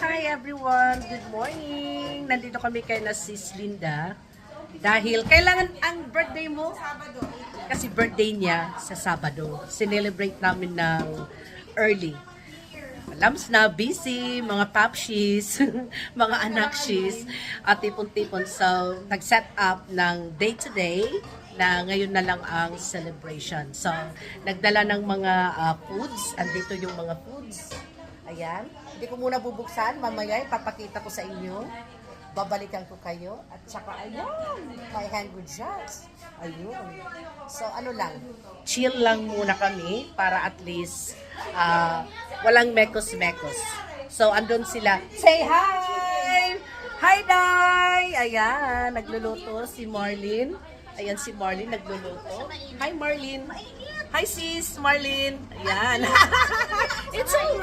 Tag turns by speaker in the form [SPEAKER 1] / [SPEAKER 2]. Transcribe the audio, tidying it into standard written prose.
[SPEAKER 1] Hi everyone! Good morning! Nandito kami kay na Sis Linda. Dahil kailangan ang birthday mo? Sabado. Kasi birthday niya sa Sabado. Sinelebrate namin ng early. Alams na, busy, mga papshis, mga anakshis, at tipon-tipon. So, nag-set up ng day-to-day na ngayon na lang ang celebration. So, nagdala ng mga foods. Andito yung mga foods. Ayan. Hindi ko muna bubuksan. Mamaya ipapakita ko sa inyo. Babalikan ko kayo. At saka, ayun, my hand good shots. Ayun. So, ano lang, chill lang muna kami para at least walang mekos-mekos. So, andun sila. Say hi! Hi, Day! Ayan, nagluluto si Marlene. Ayan si Marlene, nagluluto. Hi, Marlene. Hi, sis, Marlene. Ayan. It's alright.